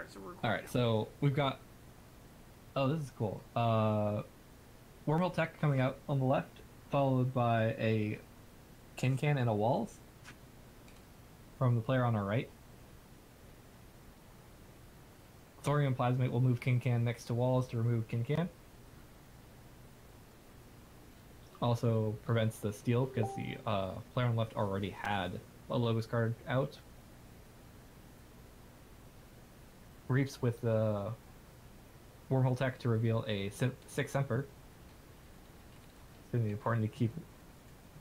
so we're All right, so we've got. Oh, this is cool. Wormhole Tech coming out on the left, followed by a Can and a Walls from the player on our right. Thorium Plasmate will move Can next to Walls to remove Can. Also prevents the steal because the player on the left already had a Logos card out. Reaps with the Wormhole Tech to reveal a 6 Semper. It's going to be important to keep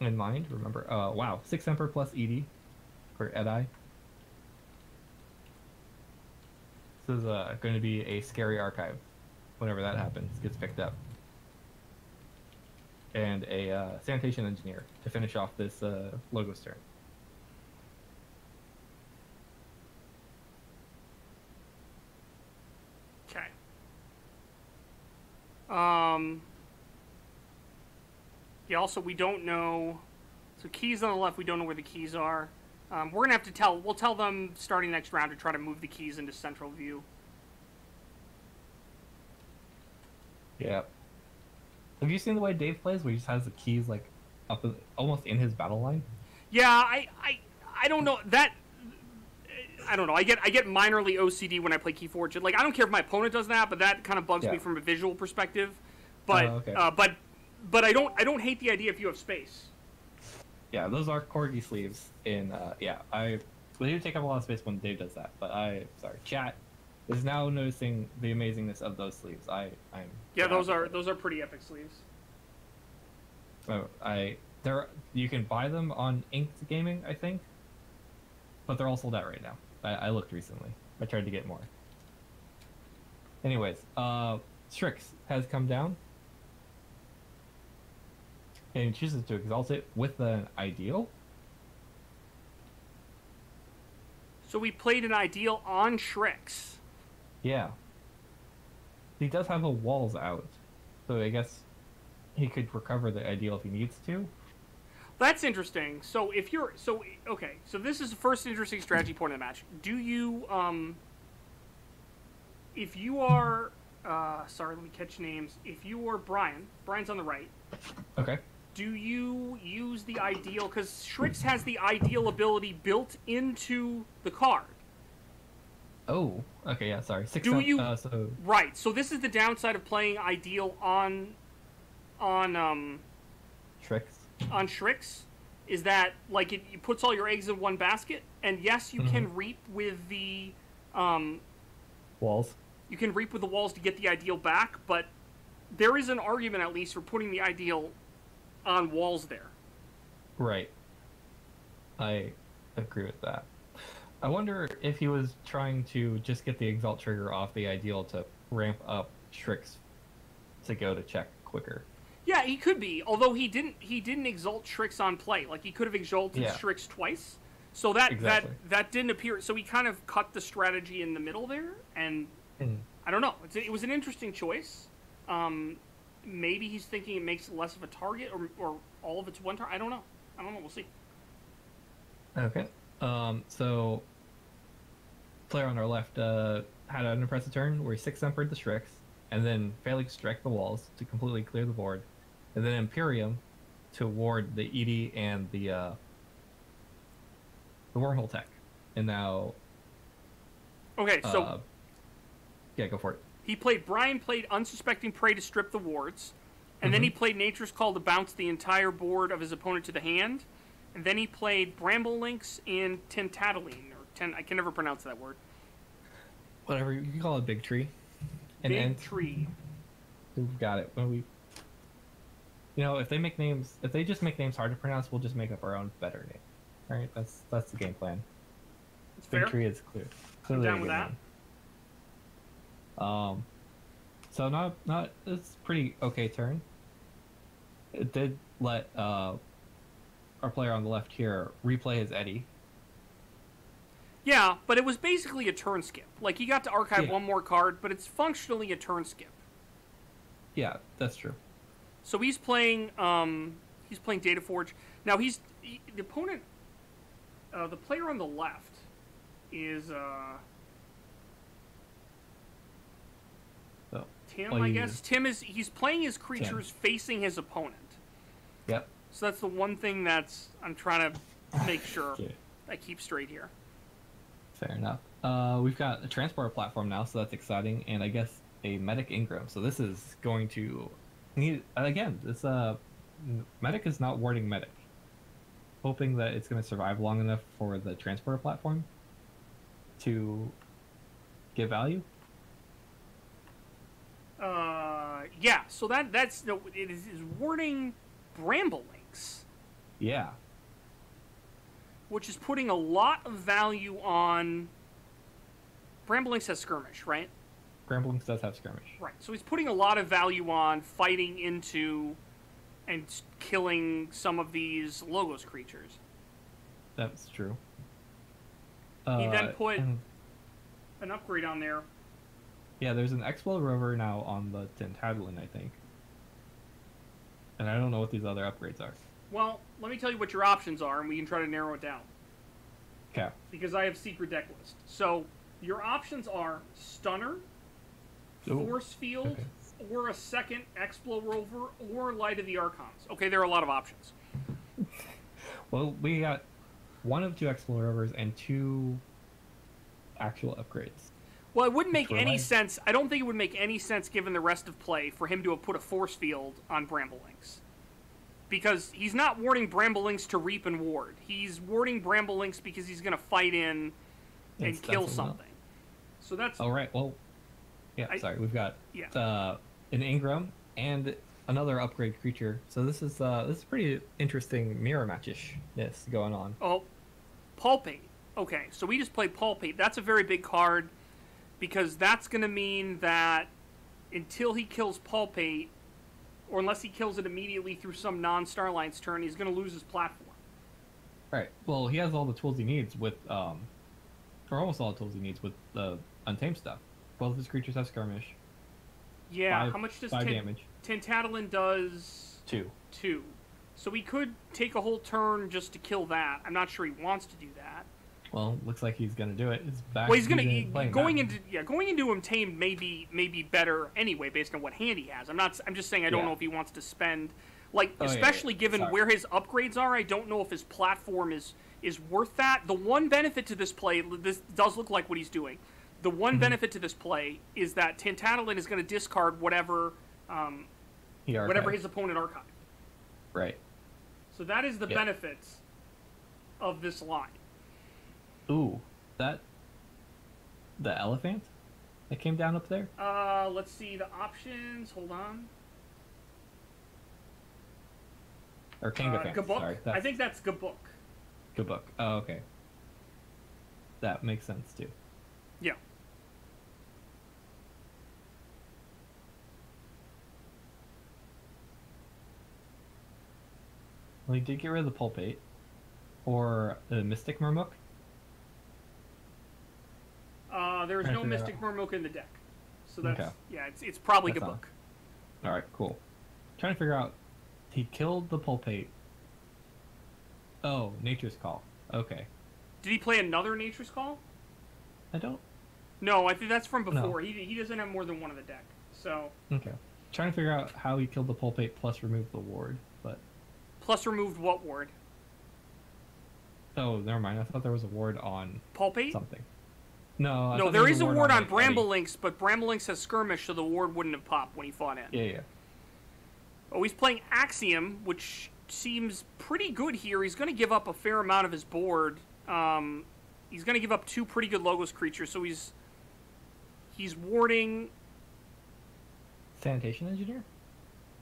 in mind. Remember, wow, 6 Semper plus ED for Edi. This is going to be a scary archive whenever that happens, gets picked up. And a Sanitation Engineer to finish off this Logos turn. Okay. Yeah, also, we don't know... So keys on the left, we don't know where the keys are. We're going to have to tell... We'll tell them starting next round to try to move the keys into central view. Yeah. Have you seen the way Dave plays, where he just has the keys like up almost in his battle line? Yeah, I don't know that. I don't know. I get minorly OCD when I play Keyforge. Like, I don't care if my opponent does that, but that kind of bugs me from a visual perspective. But okay. But I don't hate the idea if you have space. Yeah, those are corgi sleeves. In we do take up a lot of space when Dave does that. But chat is now noticing the amazingness of those sleeves. Those are pretty epic sleeves. So you can buy them on Inked Gaming, I think, but they're all sold out right now. I looked recently. I tried to get more. Anyways, Strix has come down and chooses to exalt it with an ideal. So we played an ideal on Strix. Yeah. He does have a Walls out, so I guess he could recover the ideal if he needs to. That's interesting. So if you're so this is the first interesting strategy point of the match. Do you if you are sorry, let me catch names. If you are Brian's on the right. Okay. Do you use the ideal because Strix has the ideal ability built into the card? Oh, okay, yeah, sorry. Right, so this is the downside of playing ideal on Strix. On Strix, is that like it puts all your eggs in one basket, and yes, you can reap with the Walls. You can reap with the Walls to get the ideal back, but there is an argument at least for putting the ideal on Walls there. Right. I agree with that. I wonder if he was trying to just get the Exalt trigger off the ideal to ramp up Strix to go to check quicker. Yeah, he could be. Although he didn't Exalt Strix on play. Like, he could have exalted Strix twice. So that didn't appear. So he kind of cut the strategy in the middle there, and I don't know. It was an interesting choice. Maybe he's thinking it makes it less of a target, or all of it's one target. I don't know. We'll see. Okay. So player on our left had an impressive turn where he 6 Sempered the Strix, and then failing to strike the Walls to completely clear the board, and then Imperium to ward the ED and the Wormhole Tech. And now... Okay, so... yeah, go for it. Brian played Unsuspecting Prey to strip the wards, and then he played Nature's Call to bounce the entire board of his opponent to the hand, and then he played Bramble Links and Tentataline, I can never pronounce that word. Whatever, you can call it Big Tree. Big Tree. We've got it. When we... if they just make names hard to pronounce, we'll just make up our own better name. Alright, that's the game plan. It's Big fair. Tree is clearly I'm down with that. Name. So not it's a pretty okay turn. It did let our player on the left here replay his Eddie. Yeah, but it was basically a turn skip. Like, he got to archive one more card, but it's functionally a turn skip. Yeah, that's true. So he's playing Data Forge. Now the opponent, the player on the left is Tim, I guess. He's playing his creatures facing his opponent. Yep. So that's the one thing I'm trying to make sure I keep straight here. Fair enough. We've got a transporter platform now, so that's exciting, and I guess a medic Ingram. So this is going to need, again, this medic is not warding medic. Hoping that it's going to survive long enough for the transporter platform to get value. Yeah, so it is warding Bramblelinks. Yeah. Which is putting a lot of value on... Bramblelinks has skirmish, right? Bramblelinks does have skirmish. Right, so he's putting a lot of value on fighting into and killing some of these Logos creatures. That's true. He then put an upgrade on there. Yeah, there's an Expo Rover now on the Tintadlin, I think. And I don't know what these other upgrades are. Well, let me tell you what your options are, and we can try to narrow it down. Okay. Because I have secret deck list. So, your options are Stunner, Force Field, or a second Explo Rover, or Light of the Archons. Okay, there are a lot of options. Well, we got one of 2 Explo Rovers and 2 actual upgrades. Well, it wouldn't make any sense. I don't think it would make any sense, given the rest of play, for him to have put a Force Field on Bramblelinks. Because he's not warding Bramblelinks to reap and ward. He's warding Bramblelinks because he's going to fight in and kill something. So that's... Oh, right. Well, yeah, sorry. We've got an Ingram and another upgrade creature. So this is pretty interesting mirror match-ishness going on. Oh, Pulpate. Okay, so we just played Pulpate. That's a very big card, because that's going to mean that until he kills Pulpate, or unless he kills it immediately through some non-Starline's turn, he's going to lose his platform. Right. Well, he has all the tools he needs with, or almost all the tools he needs with the Untamed stuff. Both of his creatures have skirmish. Yeah, how much does 5 damage? Tintadlin does... 2. 2. So he could take a whole turn just to kill that. I'm not sure he wants to do that. Well, looks like he's going to do it. It's back. Well, he's going to going into Untamed may be better anyway based on what hand he has. I'm just saying I don't know if he wants to spend especially given where his upgrades are. I don't know if his platform is worth that. The one benefit to this play, this does look like what he's doing. The one benefit to this play is that Tintadlin is going to discard whatever his opponent archived. Right. So that is the benefits of this line. Ooh, the elephant that came down up there? Let's see the options. Hold on. Or Kangafant. Gabuk. Sorry, I think that's Gabuk. Gabuk. Oh, okay. That makes sense, too. Yeah. Well, he did get rid of the Pulpate. Or the Mystic Murmuk. There's no Mystic Murmuk in the deck. So that's, it's probably Gabuk. Alright, cool. Trying to figure out, he killed the Pulpate. Oh, Nature's Call. Okay. Did he play another Nature's Call? I don't... No, I think that's from before. No. He doesn't have more than one in the deck, so... Okay. Trying to figure out how he killed the Pulpate plus removed the ward, but... Plus removed what ward? Oh, never mind. I thought there was a ward on... Pulpate? Something. No, no, there is a ward on Bramblelinks, but Bramblelinks has skirmish, so the ward wouldn't have popped when he fought in. Yeah. Oh, he's playing Axiom, which seems pretty good here. He's going to give up a fair amount of his board. He's going to give up 2 pretty good Logos creatures, so he's warding... Sanitation Engineer?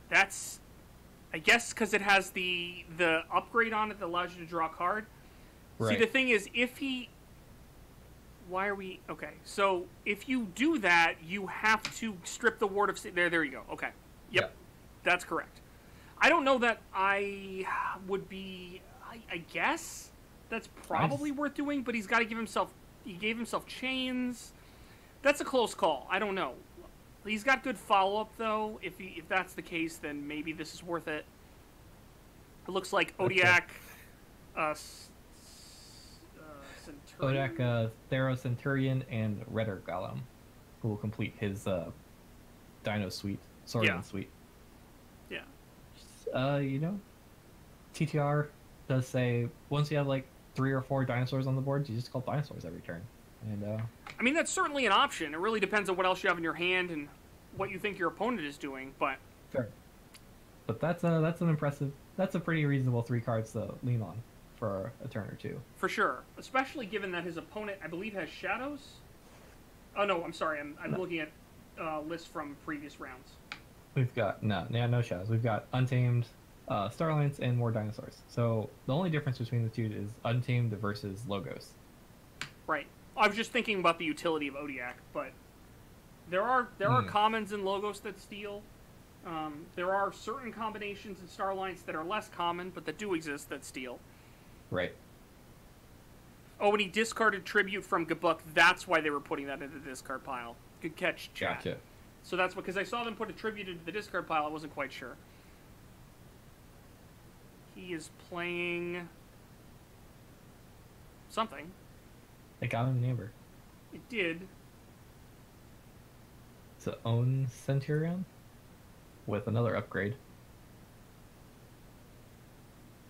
That's... I guess because it has the upgrade on it that allows you to draw a card. Right. See, the thing is, if he... Why are we... Okay, so if you do that, you have to strip the ward of... There you go. Okay. Yep. That's correct. I don't know that I would be... I guess that's probably worth doing, but he's got to give himself... He gave himself chains. That's a close call. I don't know. He's got good follow-up, though. If that's the case, then maybe this is worth it. It looks like Odiak... Odiak, Thero Centurion, and Redder Golem, who will complete his Dino Suite, Swordsman Suite. Yeah. You know, TTR does say once you have like 3 or 4 dinosaurs on the board, you just call dinosaurs every turn. And I mean, that's certainly an option. It really depends on what else you have in your hand and what you think your opponent is doing, but... Sure. But that's an impressive... That's a pretty reasonable 3 cards to lean on for a turn or two. For sure. Especially given that his opponent, I believe, has shadows? Oh, no, I'm sorry. I'm looking at lists from previous rounds. We've got... No shadows. We've got Untamed, Starlines, and more dinosaurs. So the only difference between the two is Untamed versus Logos. Right. I was just thinking about the utility of Odiak, but there are commons in Logos that steal. There are certain combinations in Starlines that are less common, but that do exist that steal. Right. Oh, and he discarded Tribute from Gabuk. That's why they were putting that into the discard pile. Good catch, chat. Gotcha. So that's because I saw them put a Tribute into the discard pile. I wasn't quite sure. He is playing something. It got him an Amber. It did. It's an own Centurion with another upgrade.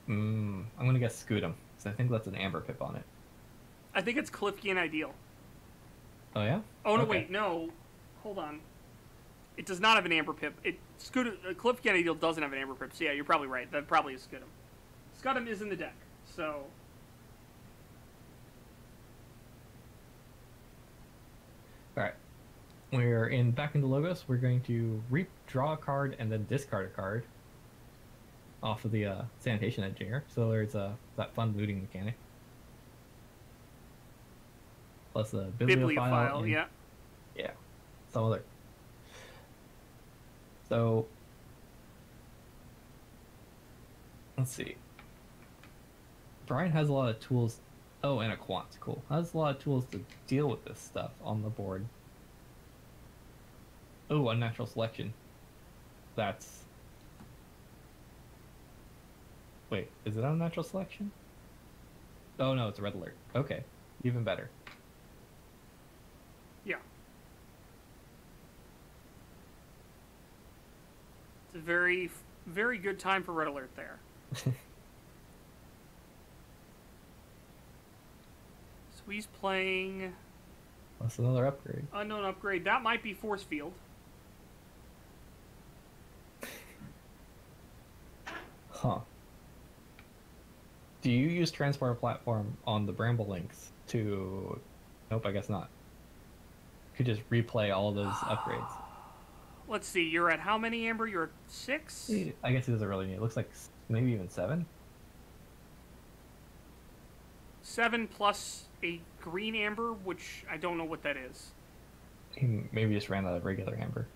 I'm gonna guess Scootum, because I think that's an Amber pip on it. I think it's Klifkian Ideal. Oh yeah? Oh no, wait, no. Hold on. It does not have an Amber pip. Klifkian Ideal doesn't have an Amber pip, so yeah, you're probably right. That probably is Scootum. Scootum is in the deck, so... Alright. We're back into Logos. We're going to draw a card and then discard a card off of the Sanitation Engineer. So there's that fun looting mechanic. Plus the Bibliophile. And, yeah. Yeah. Some other. So let's see. Brian has a lot of tools. Oh, and a quant. Cool. Has a lot of tools to deal with this stuff on the board. Oh, Unnatural Selection. That's... Wait, is it Unnatural Selection? Oh no, it's a Red Alert. Okay, even better. Yeah. It's a very, very good time for Red Alert there. So he's playing... That's another upgrade. Unknown upgrade. That might be Force Field. Huh. Do you use Transporter Platform on the Bramble Links to... Nope, I guess not. Could just replay all of those upgrades. Let's see, you're at how many, Amber? You're at 6? I guess he doesn't really need it. Looks like maybe even 7. 7 plus a green Amber, which I don't know what that is. He maybe just ran out of regular Amber.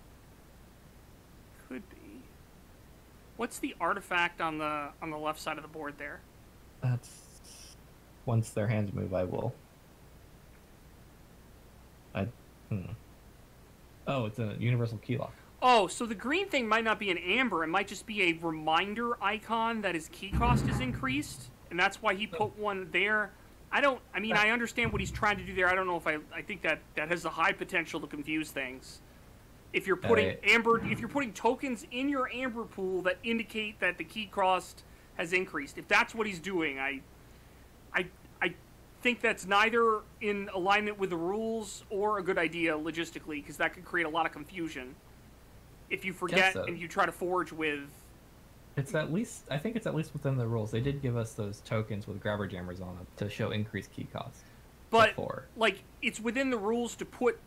Could be. What's the artifact on the left side of the board there? That's... Once their hands move, I will. Oh, it's a universal key lock. Oh, so the green thing might not be an Amber. It might just be a reminder icon that his key cost is increased, and that's why he put one there. I understand what he's trying to do there. I don't know if I think that has a high potential to confuse things. If you're putting if you're putting tokens in your Amber pool that indicate that the key cost has increased, if that's what he's doing, I think that's neither in alignment with the rules or a good idea logistically, because that could create a lot of confusion if you forget and you try to forge with... I think it's at least within the rules. They did give us those tokens with grabber jammers on them to show increased key cost. But, it's within the rules to put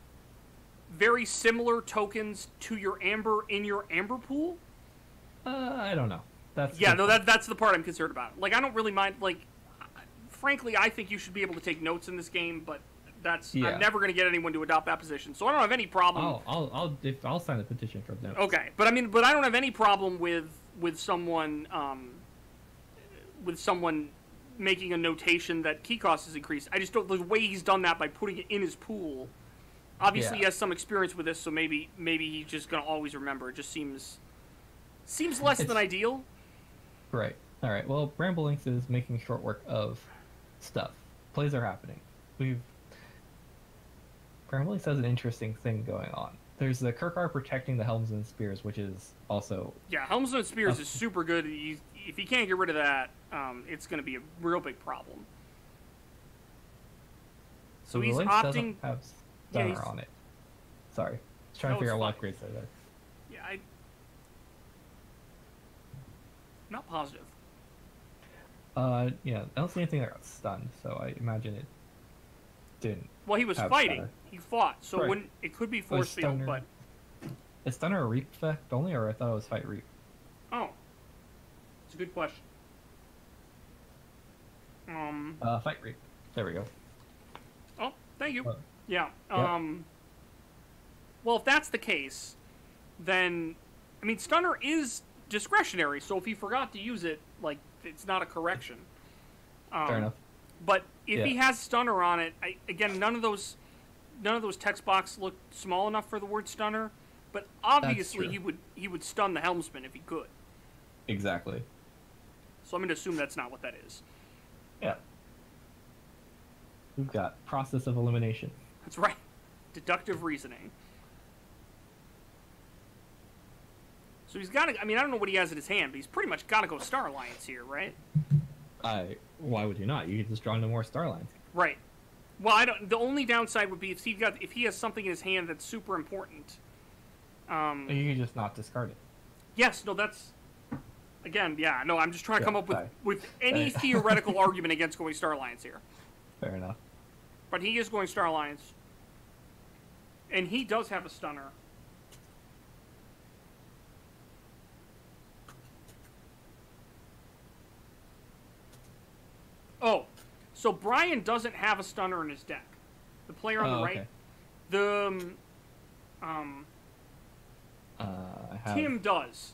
very similar tokens to your Amber in your Amber pool? I don't know. That's the part I'm concerned about. I don't really mind, frankly, I think you should be able to take notes in this game, but I'm never going to get anyone to adopt that position. So I don't have any problem. I'll sign the petition for notes. Okay, but I don't have any problem with someone making a notation that key cost is increased. I just don't. The way he's done that by putting it in his pool. Obviously, he has some experience with this, so maybe he's just going to always remember. It just seems less than ideal. Right. All right. Well, Bramble Links is making short work of stuff. Plays are happening. Bramley's has an interesting thing going on. There's the Kirkar protecting the Helmsman Spears, which is also... Yeah, Helmsman Spears is super good. If he can't get rid of that, it's going to be a real big problem. So he's opting... doesn't have Stunner on it. Sorry. Just trying to figure out what upgrades are there. Yeah, I'm not positive. Yeah, I don't see anything that got stunned, so I imagine it didn't. Well, he was fighting. Stunner. He fought, so it could be force field, but... Is Stunner a Reap effect only, or I thought it was Fight Reap? Oh. It's a good question. Fight Reap. There we go. Oh, thank you. Yeah. Well, if that's the case, then... I mean, Stunner is discretionary, so if he forgot to use it, like, it's not a correction. Fair enough. But if he has Stunner on it, again, none of those text boxes look small enough for the word Stunner. But obviously, he would stun the Helmsman if he could. Exactly. So I'm going to assume that's not what that is. Yeah. We've got process of elimination. That's right. Deductive reasoning. So he's got to... I mean, I don't know what he has in his hand, but he's pretty much got to go Star Alliance here, right? Why would you not? You could just draw no more Star Lines. Right. Well, I don't... The only downside would be if he has something in his hand that's super important... you can just not discard it. Yes, no, that's... Again, yeah, no, I'm just trying to come up with any theoretical argument against going Star Alliance here. Fair enough. But he is going Star Alliance. And he does have a Stunner. Oh, so Brian doesn't have a Stunner in his deck. The player on the right.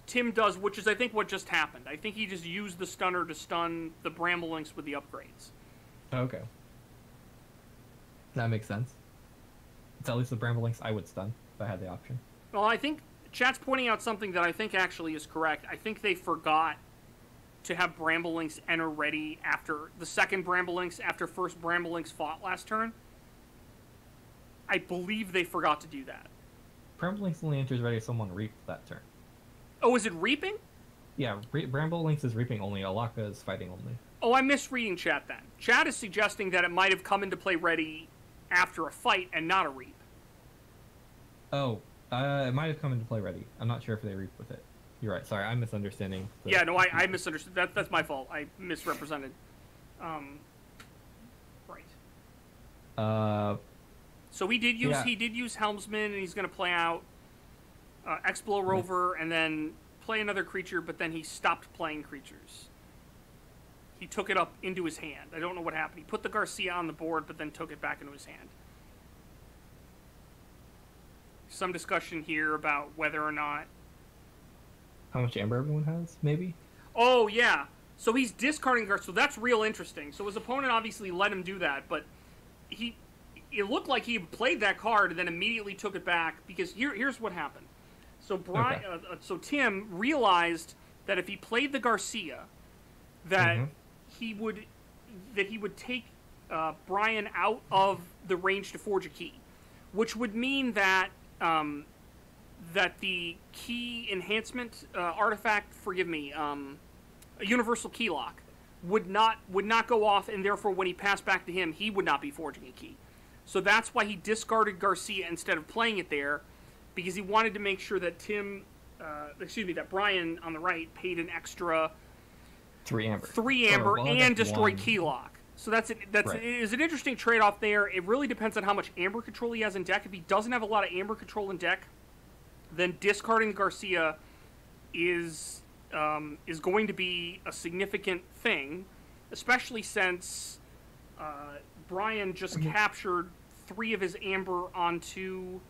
Tim does, which is, I think, what just happened. I think he just used the Stunner to stun the Bramblelinks with the upgrades. Okay. That makes sense. It's at least the Bramblelinks I would stun, if I had the option. Well, I think chat's pointing out something that I think actually is correct. I think they forgot to have Bramblelinks enter ready after the second Bramblelinks, after first Bramblelinks fought last turn. I believe they forgot to do that. Bramblelinks only enters ready if someone reaps that turn. Oh, is it reaping? Yeah, Bramblelinks is reaping only. Alaka is fighting only. Oh, I'm misreading chat then. Chat is suggesting that it might have come into play ready after a fight and not a reap. Oh, it might have come into play ready. I'm not sure if they reap with it. You're right. Sorry, I'm misunderstanding. Yeah, no, I misunderstood. That's my fault. I misrepresented. Right. So he did use Helmsman, and he's going to play out Explo Rover, and then play another creature, but then he stopped playing creatures. He took it up into his hand. I don't know what happened. He put the Garcia on the board, but then took it back into his hand. Some discussion here about whether or not... How much Amber everyone has, maybe? Oh, yeah. So he's discarding Garcia. So that's real interesting. So his opponent obviously let him do that, but it looked like he played that card and then immediately took it back, because here's what happened. So so Tim realized that if he played the Garcia, that he would take Brian out of the range to forge a key, which would mean that that the key enhancement artifact, a universal key lock, would not go off, and therefore when he passed back to him, he would not be forging a key. So that's why he discarded Garcia instead of playing it there, because he wanted to make sure that that Brian on the right paid an extra 3 amber and destroy key lock. So it is an interesting trade-off there. It really depends on how much amber control he has in deck. If he doesn't have a lot of amber control in deck, then discarding Garcia is going to be a significant thing, especially since Brian just captured 3 of his amber onto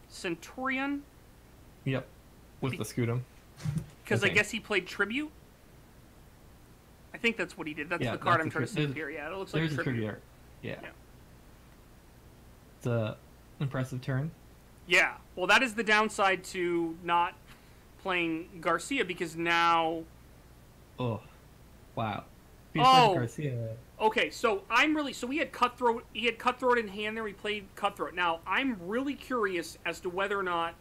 Centurion. Yep, with the Scutum. Because I guess he played Tribute. I think that's what he did. That's the card I'm trying to see up here. Yeah, it looks like a Tribute. Yeah. It's an impressive turn. Yeah. Well, that is the downside to not playing Garcia, because now... Oh. Wow. Oh! Garcia. Okay, so so he had Cutthroat. He had Cutthroat in hand there. He played Cutthroat. Now I'm really curious as to whether or not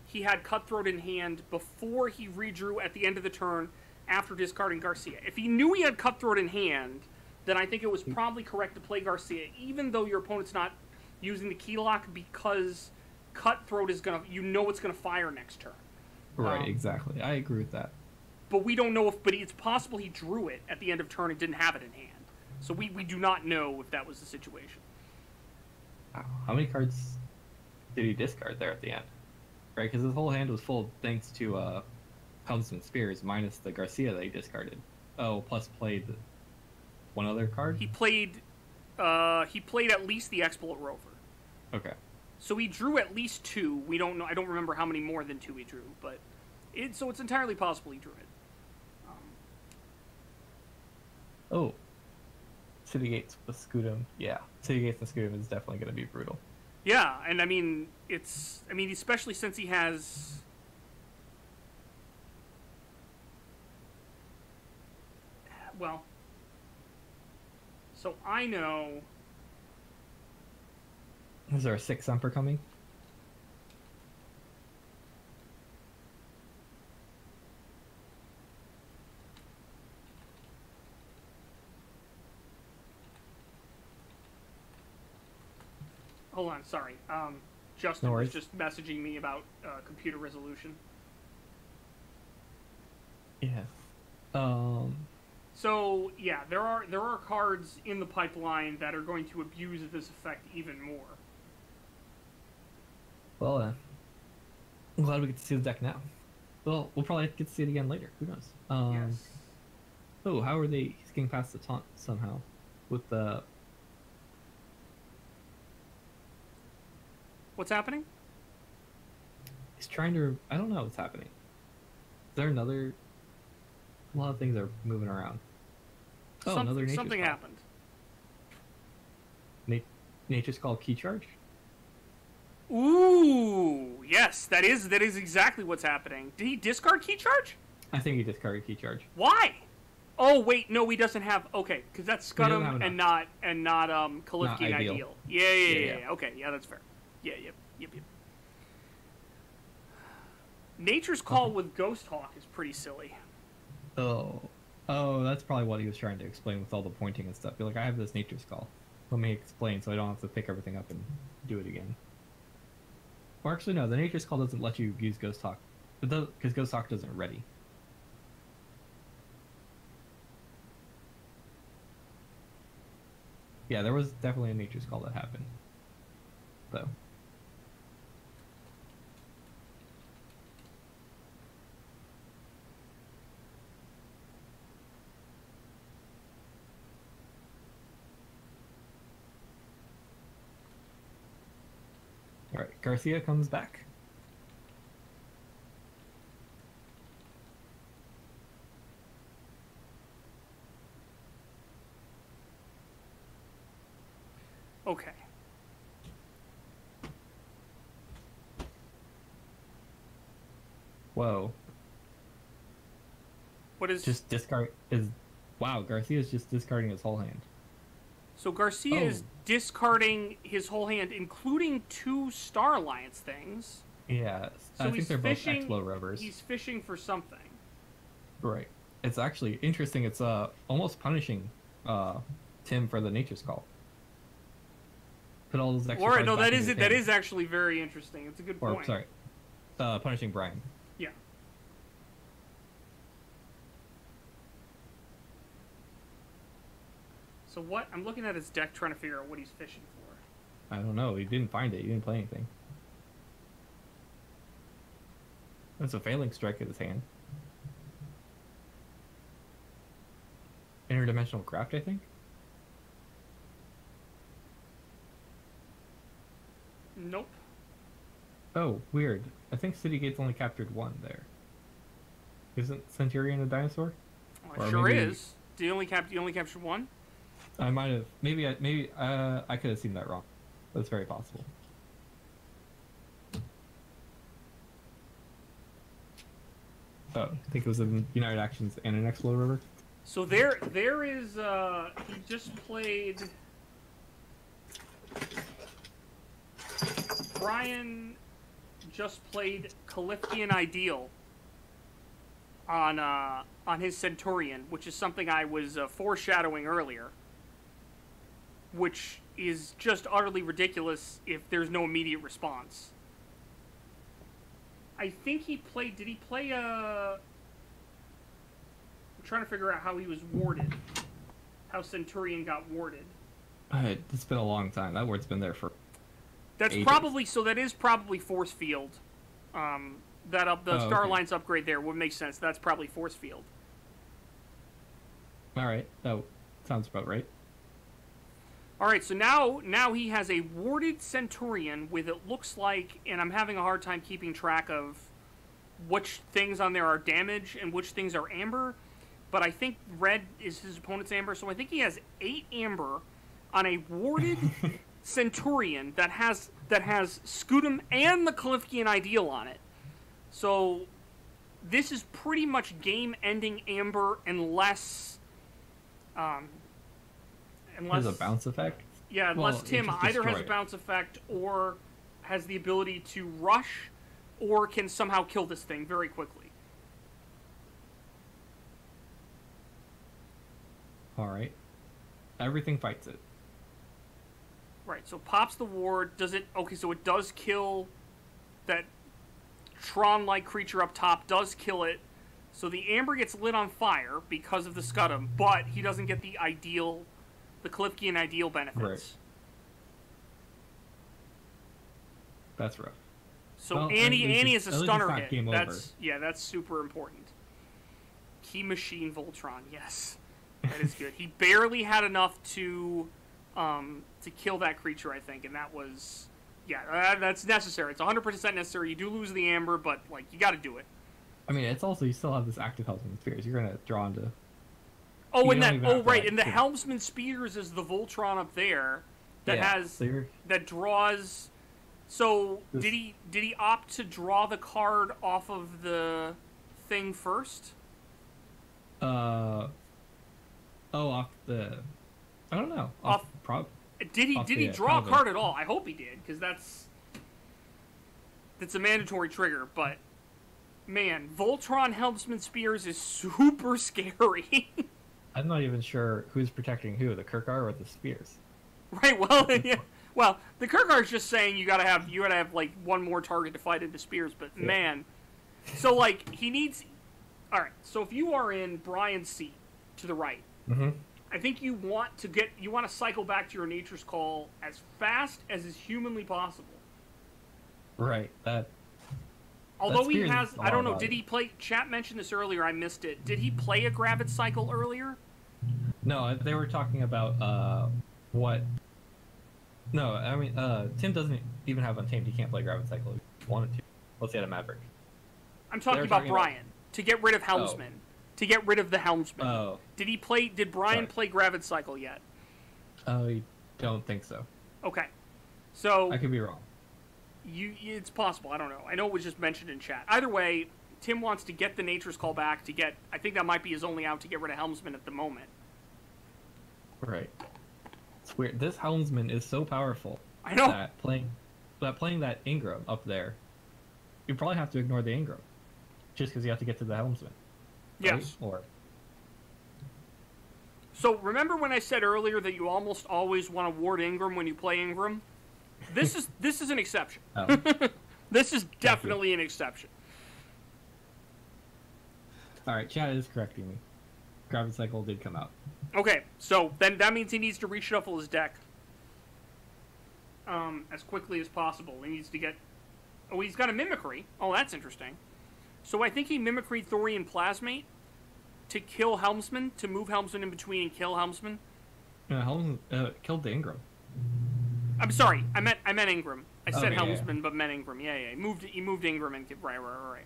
he had Cutthroat in hand before he redrew at the end of the turn after discarding Garcia. If he knew he had Cutthroat in hand, then I think it was probably correct to play Garcia, even though your opponent's not using the key lock, because Cutthroat is gonna, it's gonna fire next turn. Right, exactly. I agree with that. But we don't know but it's possible he drew it at the end of turn and didn't have it in hand. So we do not know if that was the situation. Wow. How many cards did he discard there at the end? Right, because his whole hand was full thanks to Helmsman Spears, minus the Garcia that he discarded. Oh, plus played one other card? He played at least the Exploit Rover. Okay. So he drew at least 2. We don't know. I don't remember how many more than 2 he drew, but it's entirely possible he drew it. Oh. City Gates with Scudum. Yeah. City Gates and Scudum is definitely going to be brutal. Yeah, and I mean, especially since he has... Well, so I know... Is there a 6 Emperor coming? Hold on, sorry. Justin was just messaging me about computer resolution. Yeah. So yeah, there are cards in the pipeline that are going to abuse this effect even more. Well, I'm glad we get to see the deck now. Well, we'll probably get to see it again later. Who knows? Yes. Oh, how are they? He's getting past the taunt somehow with the. What's happening? He's trying to... I don't know what's happening. Is there another... A lot of things are moving around. Oh, another Nature's something Call. happened. Nature's Call key charge? Ooh, yes, that is exactly what's happening. Did he discard key charge? I think he discarded key charge. Why? Oh wait, no, he doesn't have... Okay, because that's Scudum and not Kalifki and Ideal. Yeah. Okay, yeah, that's fair. Yeah, yep. Nature's Call with Ghost Hawk is pretty silly. Oh, that's probably what he was trying to explain with all the pointing and stuff. Be like, I have this Nature's Call. Let me explain so I don't have to pick everything up and do it again. Or actually, no, the Nature's Call doesn't let you use Ghost Hawk. It does, because Ghost Hawk doesn't ready. Yeah, there was definitely a Nature's Call that happened. Though. Alright, Garcia comes back. Okay. Whoa. What is... Just discard... Wow, Garcia's just discarding his whole hand. So Garcia is discarding his whole hand, including 2 Star Alliance things. Yeah, so I think they're both Explo Rovers. He's fishing for something. Right. It's actually interesting. It's almost punishing Tim for the Nature's Call. Put all those extra. Or no, that is actually very interesting. It's a good point. Sorry, punishing Brian. Yeah. So what? I'm looking at his deck, trying to figure out what he's fishing for. I don't know. He didn't find it. He didn't play anything. That's a failing strike in his hand. Interdimensional craft, I think. Nope. Oh, weird. I think City Gates only captured 1 there. Isn't Centurion a dinosaur? Well, it sure is. You only captured 1? I might have. Maybe I could have seen that wrong. That's very possible. Oh, I think it was in United Actions and an Explo River. So there is, he just played... Brian just played Caliphian Ideal on his Centurion, which is something I was foreshadowing earlier, which is just utterly ridiculous if there's no immediate response. I think he played... Did he play I'm trying to figure out how he was warded. How Centurion got warded. It's been a long time. That word's been there for That's ages. probably... So that is probably Force Field. The Starline's upgrade there would make sense. That's probably Force Field. Alright. That sounds about right. Alright, so now he has a warded Centurion with, it looks like, and I'm having a hard time keeping track of which things on there are damage and which things are amber, but I think red is his opponent's amber, so I think he has 8 amber on a warded Centurion that has Scutum and the Caliphian Ideal on it. So this is pretty much game-ending amber unless... There's a bounce effect? Yeah, unless Tim either has a bounce effect or has the ability to rush or can somehow kill this thing very quickly. Alright. Everything fights it. Right, so pops the ward. Does it... Okay, so it does kill that Tron-like creature up top. Does kill it. So the amber gets lit on fire because of the Scutum, but he doesn't get the ideal... The Caliphian Ideal benefits. Right. That's rough. So well, Annie is a stunner hit. That's that's super important. Key Machine Voltron, yes. That is good. He barely had enough to kill that creature, I think, and that was... Yeah, that's necessary. It's 100% necessary. You do lose the amber, but, like, you gotta do it. I mean, it's also... You still have this active Helmsman Spears. You're gonna draw into... Oh, and that... Oh, right, and the Helmsman Spears is the Voltron up there that that draws... So, did he opt to draw the card off of the thing first? Off the... I don't know. Did he draw a card at all? I hope he did, because that's a mandatory trigger, but... Man, Voltron Helmsman Spears is super scary. I'm not even sure who's protecting who, the Kirkar or the Spears. Right, well, yeah. Well, the Kirkar's just saying you gotta have like one more target to fight into Spears, but yeah. Man. So like he needs alright, so if you are in Brian's seat to the right, I think you want to cycle back to your Nature's Call as fast as is humanly possible. Right, although he has, I don't know, did he play, chat mentioned this earlier, I missed it. Did he play a Gravid Cycle earlier? No, they were talking about, what... No, I mean, Tim doesn't even have Untamed. He can't play Gravid Cycle if he wanted to. Let's say at a Maverick. I'm talking about Brian. To get rid of Helmsman. Oh. To get rid of the Helmsman. Oh. Did Brian play Gravid Cycle yet? I don't think so. Okay. So... I could be wrong. It's possible. I don't know. I know it was just mentioned in chat. Either way, Tim wants to get the Nature's Call back to get... I think that might be his only out to get rid of Helmsman at the moment. Right. It's weird. This Helmsman is so powerful. I know. That playing that Ingram up there, you probably have to ignore the Ingram. Just because you have to get to the Helmsman. Right? Yes. Or... So, remember when I said earlier that you almost always want to ward Ingram when you play Ingram? This is an exception. Oh. This is definitely an exception. Alright, chat is correcting me. Gravid Cycle did come out. Okay, so then that means he needs to reshuffle his deck as quickly as possible. He needs to get... Oh, he's got a Mimicry. Oh, that's interesting. So I think he Mimicry Thorian Plasmate to kill Helmsman, to move Helmsman in between and kill Helmsman. Helmsman killed the Ingram. I'm sorry, I meant Ingram. I said Helmsman, but meant Ingram. Yeah. He moved Ingram and... Right.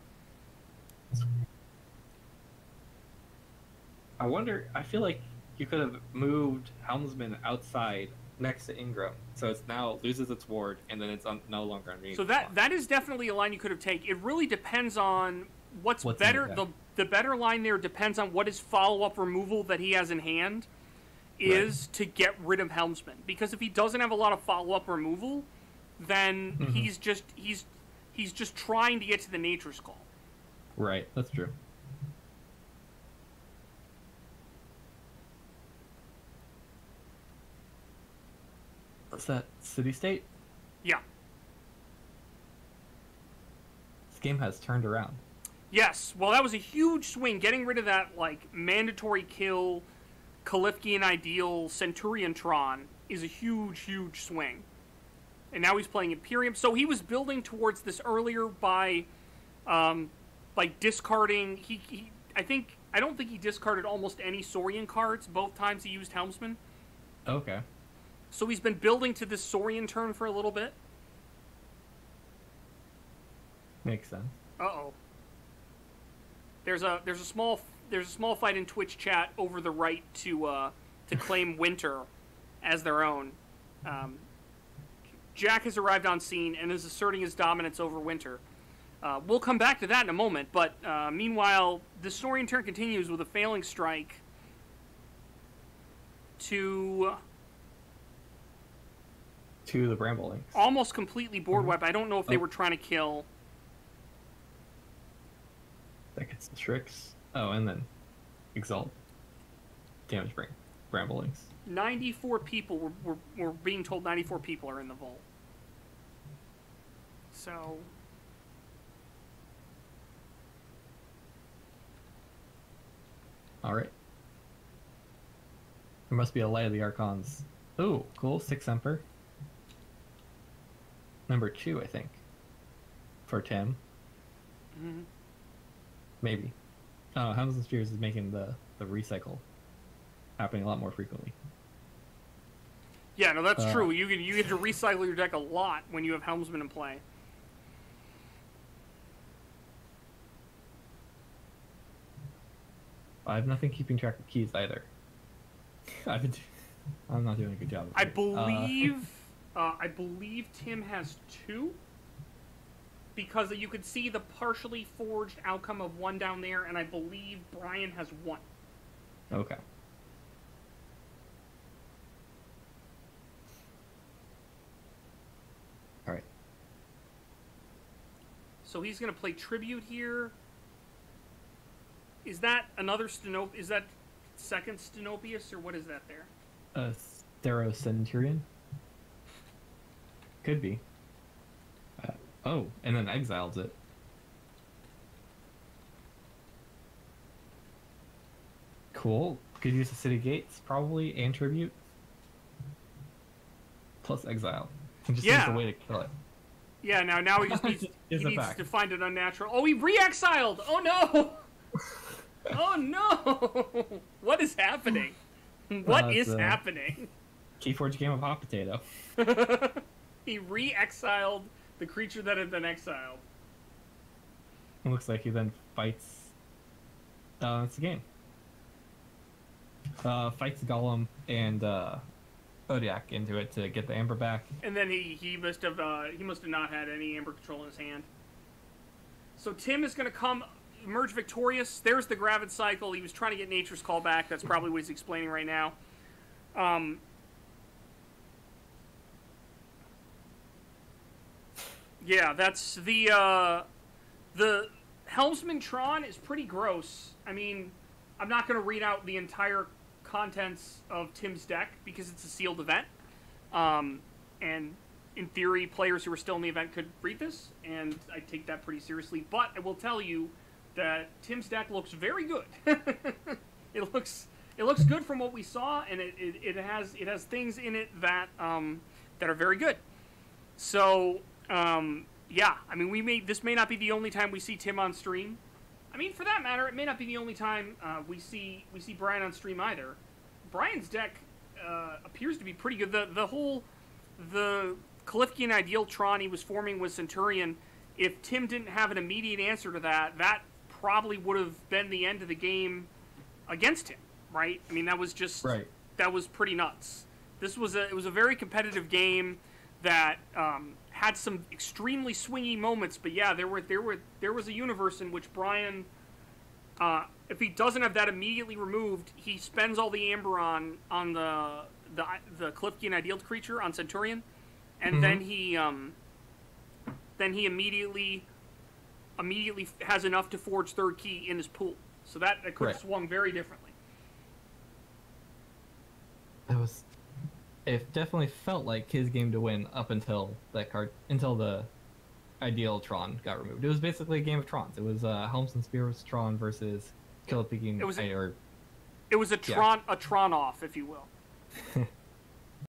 I wonder... I feel like you could have moved Helmsman outside next to Ingram, so it's now loses its ward, and then it's no longer underneath. So that is definitely a line you could have taken. It really depends on what's better, the better line there depends on what his follow-up removal that he has in hand is to get rid of Helmsman. Because if he doesn't have a lot of follow-up removal, then he's just trying to get to the Nature's Call. Right, that's true. What's that? City State? Yeah. This game has turned around. Yes. Well, that was a huge swing. Getting rid of that, like, mandatory kill, Kalifkian Ideal, Centurion Tron is a huge, huge swing. And now he's playing Imperium. So he was building towards this earlier by discarding... I don't think he discarded almost any Saurian cards both times he used Helmsman. Okay. So he's been building to this Saurian turn for a little bit. Makes sense. Uh-oh. There's a small fight in Twitch chat over the right to claim Winter as their own. Jack has arrived on scene and is asserting his dominance over Winter. We'll come back to that in a moment, but meanwhile, the Saurian turn continues with a failing strike to the Bramblelings. Almost completely board wipe. I don't know if they were trying to kill. That gets the Strix. Oh, and then Exalt. Damage bring. Bramblelings. 94 people. We're being told 94 people are in the vault. So... Alright. There must be a Light of the Archons. Ooh, cool. 6 Emperor. Number 2, I think. For Tim. Mm-hmm. Maybe. Oh, Helms and Spears is making the recycle happening a lot more frequently. Yeah, no, that's true. You get to recycle your deck a lot when you have Helmsman in play. I have nothing keeping track of keys either. I'm not doing a good job. I believe Tim has 2, because you could see the partially forged outcome of 1 down there, and I believe Brian has 1. Okay. All right. So he's going to play Tribute here. Is that another Is that second Stenopius, or what is that there? Thero Centurion? Could be. Oh, and then exiles it. Cool. Could use the City Gates, probably, and Tribute. Plus exile. And just needs a way to kill it. Yeah, now he just needs, he needs to find an unnatural... Oh, he re-exiled! Oh, no! Oh, no! What is happening? What is happening? Keyforge game of hot potato. He re-exiled the creature that had been exiled. It looks like he then fights... it's a game. Fights Golem and Zodiac into it to get the Amber back. And then he must have not had any Amber control in his hand. So Tim is going to emerge victorious. There's the Gravid Cycle. He was trying to get Nature's Call back. That's probably what he's explaining right now. Yeah, that's the Helmsman Tron is pretty gross. I mean, I'm not going to read out the entire contents of Tim's deck because it's a sealed event. And in theory, players who are still in the event could read this, and I take that pretty seriously. But I will tell you that Tim's deck looks very good. It looks good from what we saw, and it has things in it that are very good. So yeah, I mean, this may not be the only time we see Tim on stream. I mean, for that matter, it may not be the only time we see Brian on stream either. Brian's deck appears to be pretty good. The Kalifkian Ideal Tron he was forming with Centurion, if Tim didn't have an immediate answer to that probably would have been the end of the game against him, right? I mean, that was just that was pretty nuts. It was a very competitive game that had some extremely swingy moments, but yeah, there was a universe in which Brian, if he doesn't have that immediately removed, he spends all the amber on the Klifkian idealed creature on Centurion, and then he immediately has enough to forge third key in his pool. So that could have swung very differently. It definitely felt like his game to win up until the ideal Tron got removed. It was basically a game of Trons. It was Helms and Spears Tron versus Killer Peking. It was a Tron off, if you will.